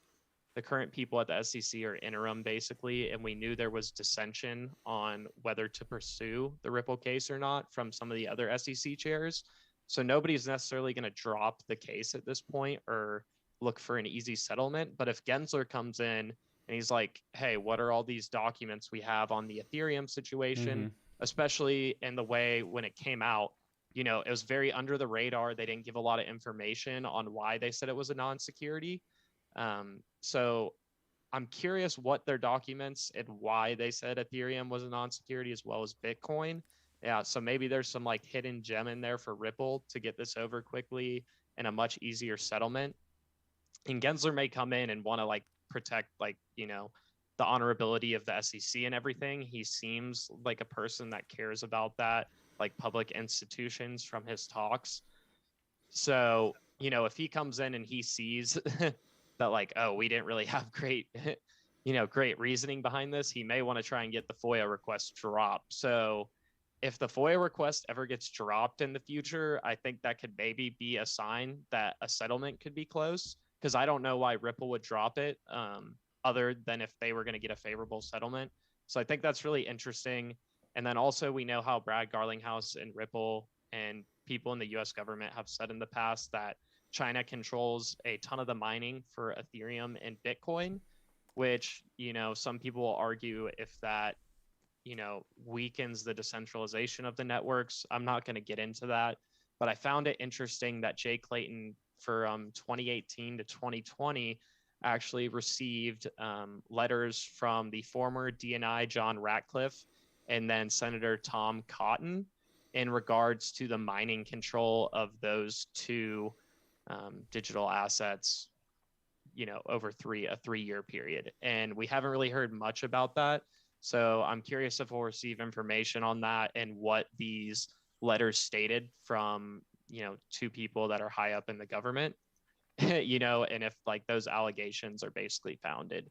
people at the SEC are interim basically, and we knew there was dissension on whether to pursue the Ripple case or not from some of the other SEC chairs. So nobody's necessarily going to drop the case at this point or look for an easy settlement. But if Gensler comes in and he's like, hey, what are all these documents we have on the Ethereum situation, especially in the way when it came out, you know, it was very under the radar. They didn't give a lot of information on why they said it was a non-security. So I'm curious what their documents and why they said Ethereum was a non-security as well as Bitcoin. Yeah, so maybe there's some like hidden gem in there for Ripple to get this over quickly and a much easier settlement. And Gensler may come in and want to like protect like, you know, the honorability of the SEC and everything. He seems like a person that cares about that, like public institutions from his talks. So, you know, if he comes in and he sees that like, oh, we didn't really have great, you know, great reasoning behind this, he may want to try and get the FOIA request dropped. So if the FOIA request ever gets dropped in the future, I think that could maybe be a sign that a settlement could be close, because I don't know why Ripple would drop it other than if they were going to get a favorable settlement. So I think that's really interesting. And then also we know how Brad Garlinghouse and Ripple and people in the US government have said in the past that China controls a ton of the mining for Ethereum and Bitcoin, which, you know, some people will argue if that, you know, weakens the decentralization of the networks. I'm not going to get into that, but I found it interesting that Jay Clayton from 2018 to 2020 actually received letters from the former DNI John Ratcliffe and then Senator Tom Cotton in regards to the mining control of those two digital assets, you know, over a 3-year period. And we haven't really heard much about that. So I'm curious if we'll receive information on that and what these letters stated from, you know, two people that are high up in the government, you know, and if like those allegations are basically founded.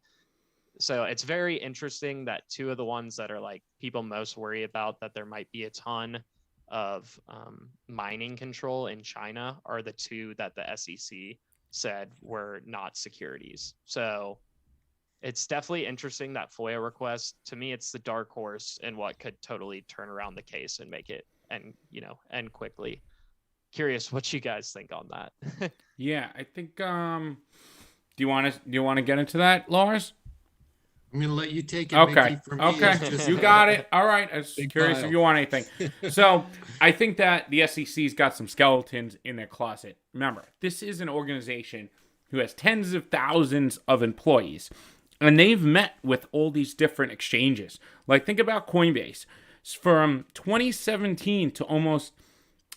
So it's very interesting that two of the ones that are like people most worry about that there might be a ton of mining control in China are the two that the SEC said were not securities. So it's definitely interesting, that FOIA request. To me, it's the dark horse in what could totally turn around the case and make it end quickly. Curious what you guys think on that. Yeah, I think do you want to get into that, Lars? I'm going to let you take it. Okay. Mickey. For me, Okay. You got it. All right. I was curious if you want anything. So I think that the SEC's got some skeletons in their closet. Remember, this is an organization who has tens of thousands of employees, and they've met with all these different exchanges. Like, think about Coinbase. From 2017 to almost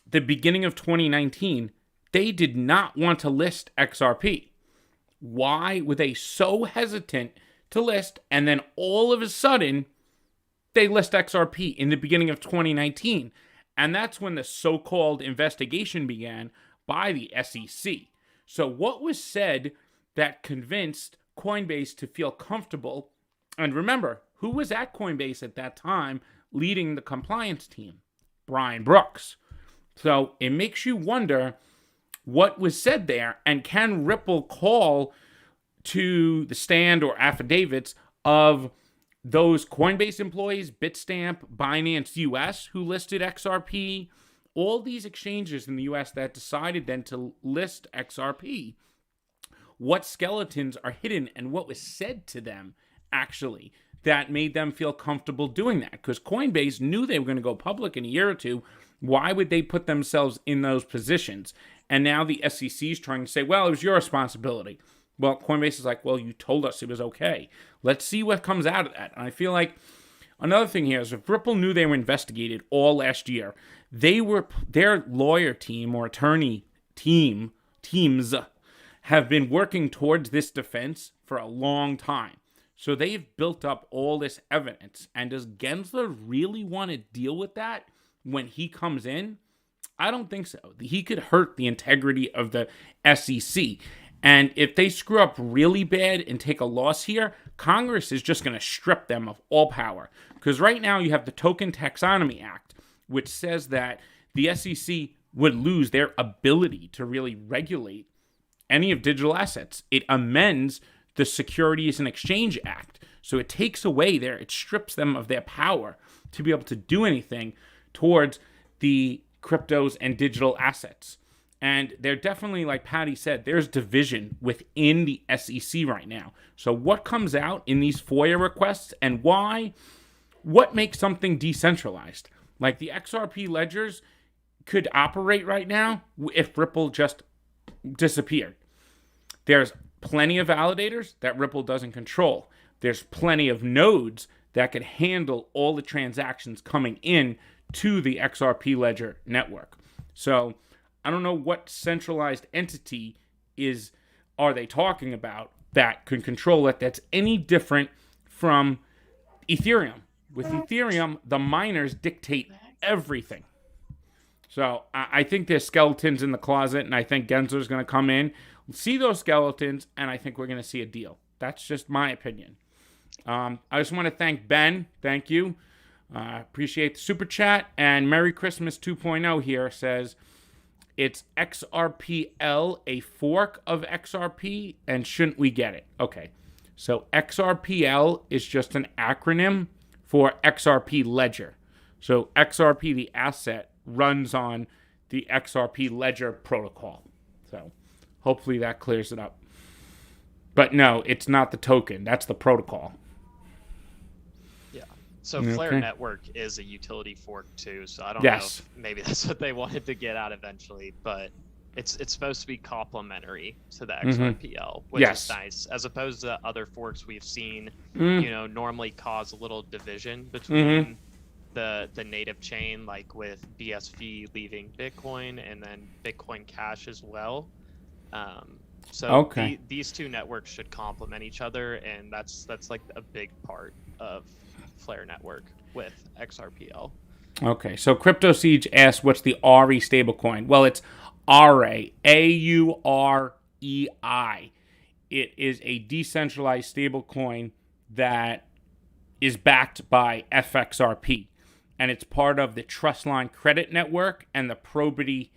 the beginning of 2019, they did not want to list XRP. Why were they so hesitant to list? And then all of a sudden, they list XRP in the beginning of 2019. And that's when the so-called investigation began by the SEC. So what was said that convinced Coinbase to feel comfortable? And remember, who was at Coinbase at that time leading the compliance team? Brian Brooks. So it makes you wonder what was said there, and can Ripple call to the stand or affidavits of those Coinbase employees, Bitstamp, Binance US, who listed XRP, all these exchanges in the US that decided then to list XRP, what skeletons are hidden and what was said to them actually that made them feel comfortable doing that? Because Coinbase knew they were going to go public in a year or two. Why would they put themselves in those positions? And now the SEC is trying to say, well, it was your responsibility. Well, Coinbase is like, well, you told us it was okay. Let's see what comes out of that. And I feel like another thing here is if Ripple knew they were investigated all last year, their lawyer team or attorney teams have been working towards this defense for a long time. So they've built up all this evidence. And does Gensler really want to deal with that when he comes in? I don't think so. He could hurt the integrity of the SEC. And if they screw up really bad and take a loss here, Congress is just going to strip them of all power. Because right now you have the Token Taxonomy Act, which says that the SEC would lose their ability to really regulate any of digital assets. It amends the Securities and Exchange Act. So it takes away it strips them of their power to be able to do anything towards the cryptos and digital assets. And they're definitely, like Patty said, there's division within the SEC right now. So what comes out in these FOIA requests and why? What makes something decentralized? Like the XRP ledgers could operate right now if Ripple just disappeared. There's plenty of validators that Ripple doesn't control. There's plenty of nodes that could handle all the transactions coming in to the XRP ledger network. So I don't know what centralized entity are they talking about that can control it that's any different from Ethereum. With Ethereum, the miners dictate everything. So I think there's skeletons in the closet, and I think Gensler's going to come in, see those skeletons, and I think we're going to see a deal. That's just my opinion. I just want to thank Ben. Thank you. Appreciate the super chat. And Merry Christmas 2.0 here says, it's XRPL, a fork of XRP, and shouldn't we get it? Okay, so XRPL is just an acronym for XRP ledger. So XRP, the asset, runs on the XRP ledger protocol. So hopefully that clears it up. But no, it's not the token. That's the protocol. So Flare Network is a utility fork too, so I don't know if maybe that's what they wanted to get out eventually, but it's supposed to be complementary to the XRPL, which is nice, as opposed to other forks we've seen, normally cause a little division between the native chain, like with BSV leaving Bitcoin and then Bitcoin Cash as well. So these two networks should complement each other, and that's like a big part of Flare Network with XRPL. Okay, so Crypto Siege asks, what's the RE stablecoin? Well, it's RA, AUREI. It is a decentralized stablecoin that is backed by FXRP, and it's part of the Trustline Credit Network and the Probity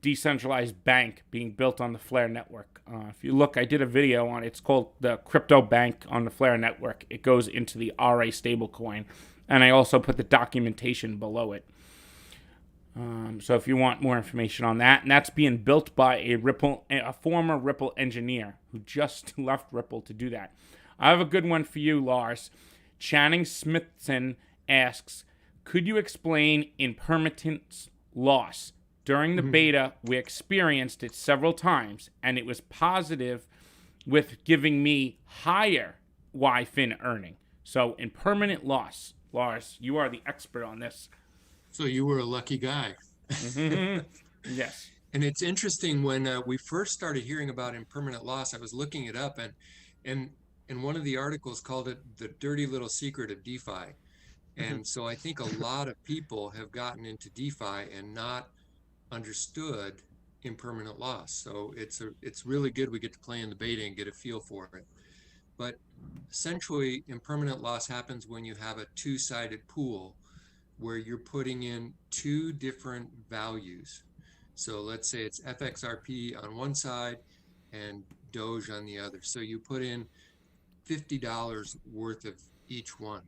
decentralized bank being built on the Flare network. If you look, I did a video on it. It's called the Crypto Bank on the Flare network. It goes into the RA stablecoin, and I also put the documentation below it. So if you want more information on that, and that's being built by a former Ripple engineer who just left Ripple to do that. I have a good one for you, Lars. Channing Smithson asks, could you explain impermanent loss? During the beta, we experienced it several times, and it was positive with giving me higher YFIN earning. So, impermanent loss. Lars, you are the expert on this. So you were a lucky guy. Yes. And it's interesting, when we first started hearing about impermanent loss, I was looking it up, and one of the articles called it the dirty little secret of DeFi. And so I think a lot of people have gotten into DeFi and not understood impermanent loss. So it's really good we get to play in the beta and get a feel for it. But essentially, impermanent loss happens when you have a two-sided pool where you're putting in two different values. So let's say it's FXRP on one side and Doge on the other. So you put in $50 worth of each one.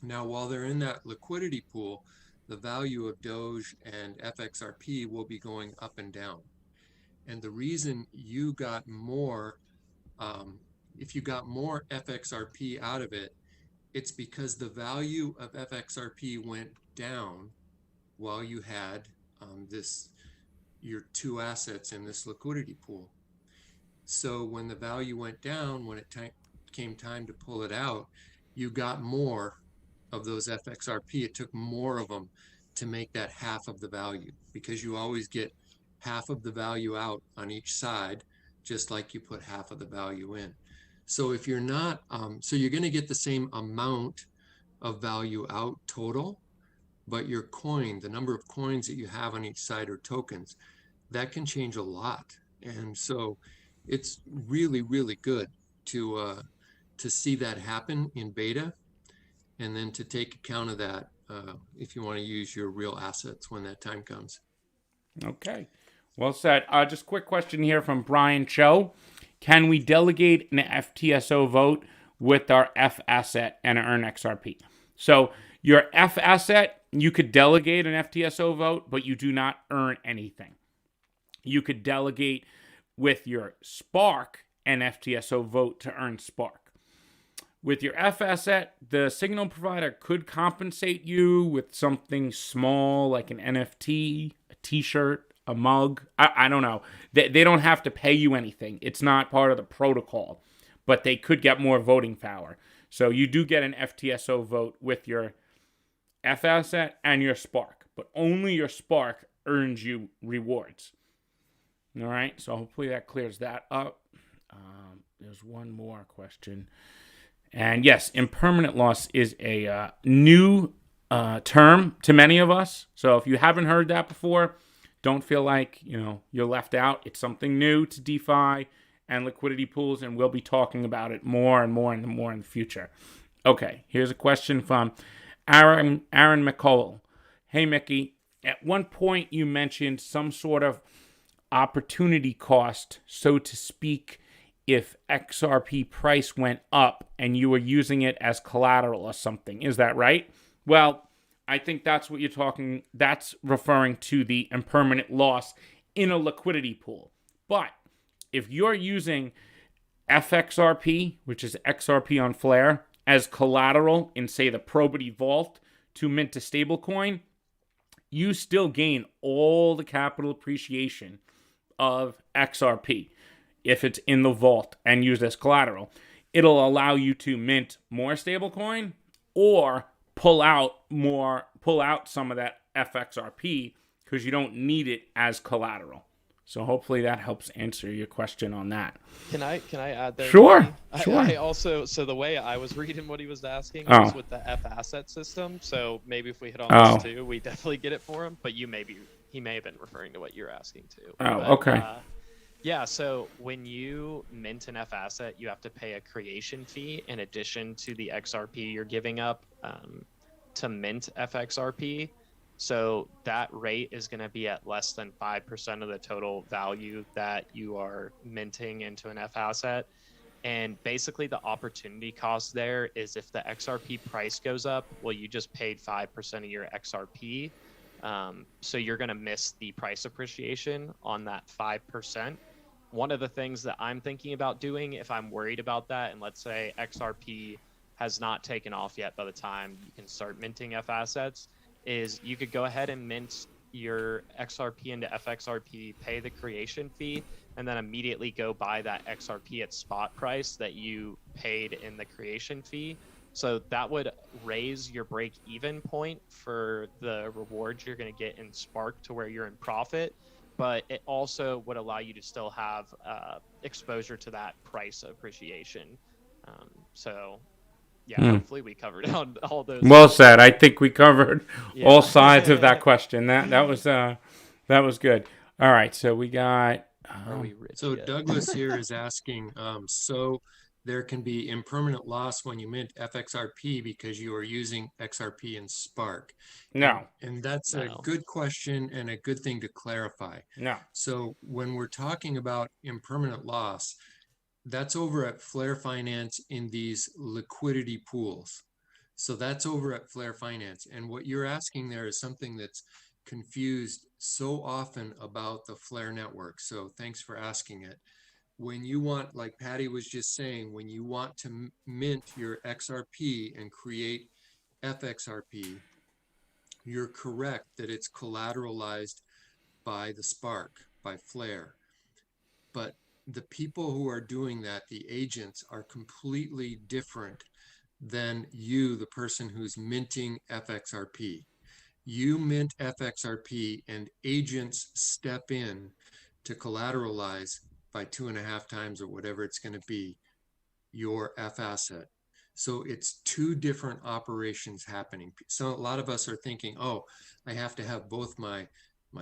Now, while they're in that liquidity pool, the value of Doge and FXRP will be going up and down. And the reason you got more, if you got more FXRP out of it, it's because the value of FXRP went down while you had your two assets in this liquidity pool. So when the value went down, when it came time to pull it out, you got more of those FXRP. It took more of them to make that half of the value, because you always get half of the value out on each side, just like you put half of the value in. So if you're not, so you're going to get the same amount of value out total, but your coin, the number of coins that you have on each side or tokens, that can change a lot. And so it's really, really good to see that happen in beta, and then to take account of that if you want to use your real assets when that time comes. Okay. Well said. Just a quick question here from Brian Cho. Can we delegate an FTSO vote with our F asset and earn XRP? So your F asset, you could delegate an FTSO vote, but you do not earn anything. You could delegate with your Spark an FTSO vote to earn Spark. With your F asset, the signal provider could compensate you with something small like an NFT, a t-shirt, a mug. I don't know. They don't have to pay you anything. It's not part of the protocol, but they could get more voting power. So you do get an FTSO vote with your F asset and your Spark, but only your Spark earns you rewards. All right, so hopefully that clears that up. There's one more question. And yes, impermanent loss is a new term to many of us. So if you haven't heard that before, don't feel like you're left out. It's something new to DeFi and liquidity pools, and we'll be talking about it more and more and more in the future. Okay, here's a question from Aaron McCall. Hey, Mickey, at one point you mentioned some sort of opportunity cost, so to speak, if XRP price went up and you were using it as collateral or something. Is that right? Well, I think that's what you're talking. That's referring to the impermanent loss in a liquidity pool. But if you're using FXRP, which is XRP on Flare, as collateral in, say, the Probity Vault to mint a stablecoin, you still gain all the capital appreciation of XRP. If it's in the vault and used as collateral, it'll allow you to mint more stablecoin or pull out some of that FXRP because you don't need it as collateral. So hopefully that helps answer your question on that. Can I add there? Sure. I also, so the way I was reading what he was asking was with the F asset system. So maybe if we hit on this too, we definitely get it for him. But he may have been referring to what you're asking too. Okay. Yeah, so when you mint an F asset, you have to pay a creation fee in addition to the XRP you're giving up to mint FXRP. So that rate is going to be at less than 5% of the total value that you are minting into an F asset. And basically the opportunity cost there is if the XRP price goes up, well, you just paid 5% of your XRP. So you're going to miss the price appreciation on that 5%. One of the things that I'm thinking about doing, if I'm worried about that, and let's say XRP has not taken off yet by the time you can start minting F assets, is you could go ahead and mint your XRP into FXRP, pay the creation fee, and then immediately go buy that XRP at spot price that you paid in the creation fee. So that would raise your break-even point for the rewards you're going to get in Spark to where you're in profit. But it also would allow you to still have exposure to that price appreciation. So yeah, hopefully we covered all those. Well said. I think we covered Yeah. all sides of that question. That was good. All right, so we got. Are we rich So yet? Douglas here is asking, so there can be impermanent loss when you mint FXRP because you are using XRP and Spark. No. And that's a good question and a good thing to clarify. No. So when we're talking about impermanent loss, that's over at Flare Finance in these liquidity pools. So that's over at Flare Finance. And what you're asking there is something that's confused so often about the Flare network. So thanks for asking it. When you want, like Patty was just saying, when you want to mint your XRP and create FXRP, you're correct that it's collateralized by the Spark, by Flare. But the people who are doing that, the agents, are completely different than you, the person who's minting FXRP. You mint FXRP and agents step in to collateralize by 2.5 times or whatever it's going to be your F asset. So it's two different operations happening. So a lot of us are thinking, oh, I have to have both my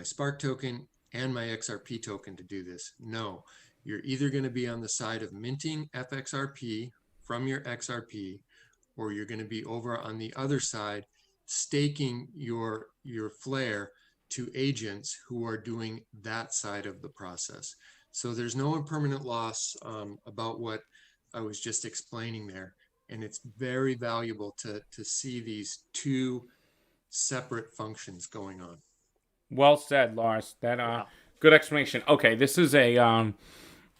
Spark token and my XRP token to do this. No, you're either going to be on the side of minting FXRP from your XRP, or you're going to be over on the other side staking your Flare to agents who are doing that side of the process. So there's no impermanent loss about what I was just explaining there. And it's very valuable to see these two separate functions going on. Well said, Lars. That good explanation. Okay, this is a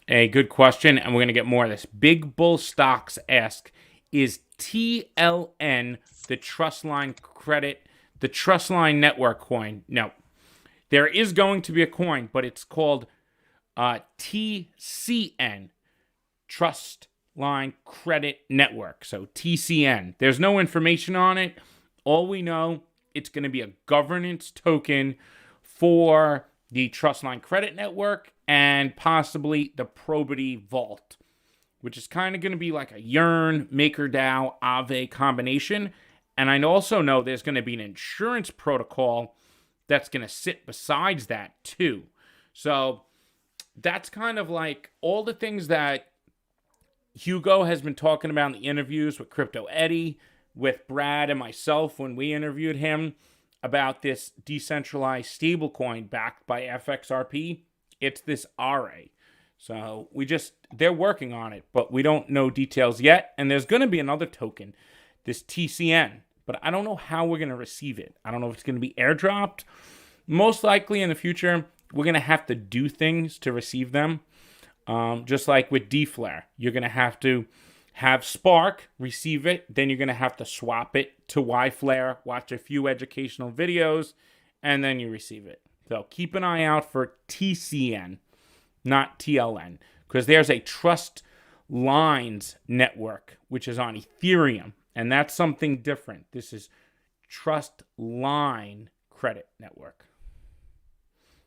good question, and we're gonna get more of this. Big Bull Stocks ask, is TLN the Trustline credit, the Trustline network coin? No. There is going to be a coin, but it's called TCN, Trustline Credit Network. So TCN. There's no information on it. All we know, it's going to be a governance token for the Trustline Credit Network and possibly the Probity Vault, which is kind of going to be like a Yearn, MakerDAO, Aave combination. And I also know there's going to be an insurance protocol that's going to sit besides that too. So that's kind of like all the things that Hugo has been talking about in the interviews with Crypto Eddie, with Brad and myself when we interviewed him about this decentralized stablecoin backed by FXRP. It's this RA. So they're working on it, but we don't know details yet. And there's going to be another token, this TCN, but I don't know how we're going to receive it. I don't know if it's going to be airdropped. Most likely in the future, we're going to have to do things to receive them. Just like with DFlare, you're going to have Spark receive it. Then you're going to have to swap it to YFlare, watch a few educational videos, and then you receive it. So keep an eye out for TCN, not TLN, because there's a Trust Lines network, which is on Ethereum, and that's something different. This is Trust Line Credit Network.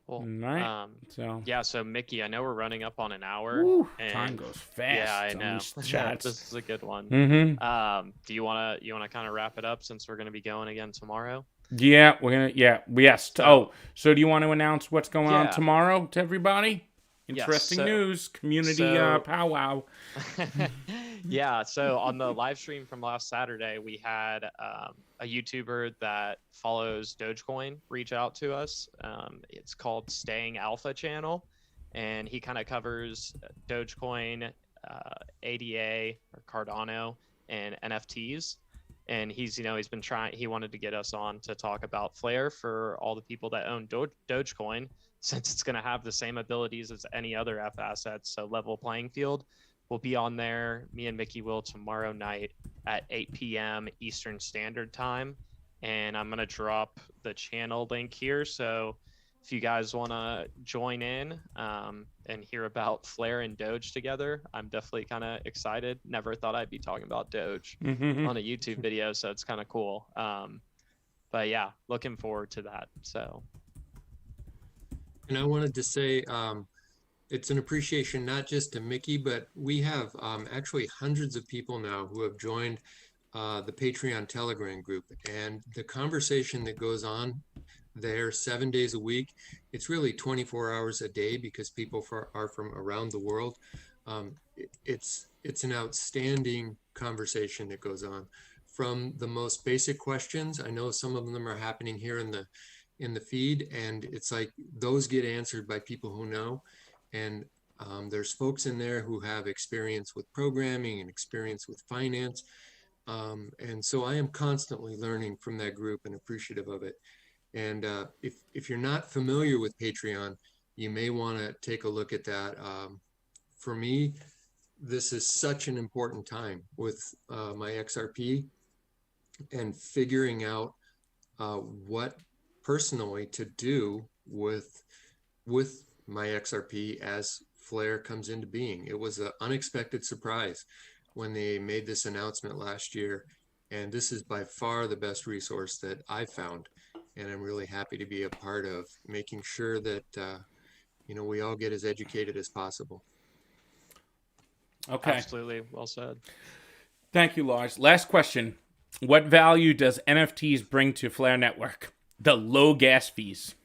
Cool. Right. So Mickey, I know we're running up on an hour. Woo, and time goes fast. Yeah, I know. This is a good one. Mm-hmm. Do you wanna kind of wrap it up since we're gonna be going again tomorrow? Yeah, we're gonna. Yeah, yes. So do you want to announce what's going on tomorrow to everybody? Interesting news, community powwow. Yeah, so on the live stream from last Saturday, we had a YouTuber that follows Dogecoin reach out to us. It's called Staying Alpha Channel, and he kind of covers Dogecoin, ADA or Cardano, and NFTs. And he's been he wanted to get us on to talk about Flare for all the people that own Dogecoin, since it's going to have the same abilities as any other F assets. So level playing field. We'll be on there. Me and Mickey will tomorrow night at 8 p.m. Eastern Standard Time. And I'm going to drop the channel link here. So if you guys want to join in and hear about Flare and Doge together, I'm definitely kind of excited. Never thought I'd be talking about Doge on a YouTube video. So it's kind of cool. But yeah, looking forward to that. So. And I wanted to say, it's an appreciation not just to Mickey, but we have actually hundreds of people now who have joined the Patreon Telegram group, and the conversation that goes on there 7 days a week, it's really 24 hours a day because people are from around the world. It's an outstanding conversation that goes on, from the most basic questions. I know some of them are happening here in the feed, and it's like those get answered by people who know. And there's folks in there who have experience with programming and experience with finance. And so I am constantly learning from that group and appreciative of it. And if you're not familiar with Patreon, you may want to take a look at that. For me, this is such an important time with my XRP and figuring out what personally to do with my XRP as Flare comes into being. It was an unexpected surprise when they made this announcement last year, and this is by far the best resource that I've found, and I'm really happy to be a part of making sure that we all get as educated as possible. Okay. Absolutely. Well said. Thank you, Lars. Last question. What value does NFTs bring to Flare Network? The low gas fees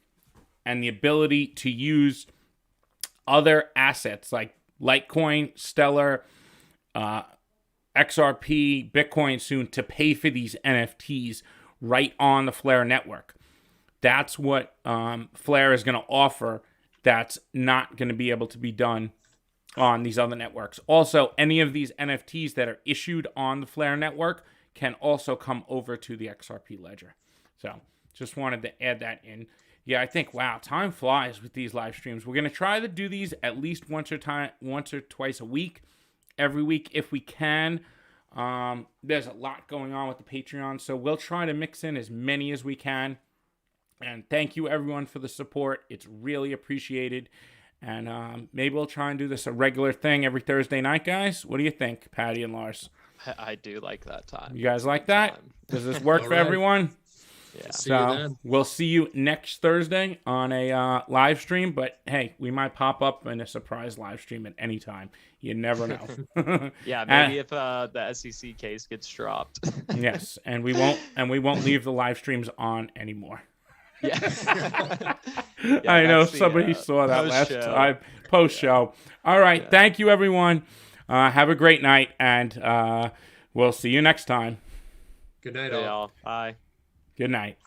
and the ability to use other assets like Litecoin, Stellar, XRP, Bitcoin soon to pay for these NFTs right on the Flare network. That's what Flare is going to offer that's not going to be able to be done on these other networks. Also, any of these NFTs that are issued on the Flare network can also come over to the XRP ledger. So just wanted to add that in. Yeah, I think, wow, time flies with these live streams. We're going to try to do these at least once or twice a week, every week if we can. There's a lot going on with the Patreon, so we'll try to mix in as many as we can. And thank you, everyone, for the support. It's really appreciated. And maybe we'll try and do this a regular thing every Thursday night, guys. What do you think, Patty and Lars? I do like that time. You guys like that? Does this work for everyone? Yeah. So we'll see you next Thursday on a live stream. But hey, we might pop up in a surprise live stream at any time. You never know. Yeah, maybe if the SEC case gets dropped. Yes, and we won't leave the live streams on anymore. Yeah. I know somebody saw that last time. Post show. All right. Thank you, everyone. Have a great night, and we'll see you next time. Good night, all. Bye. Good night.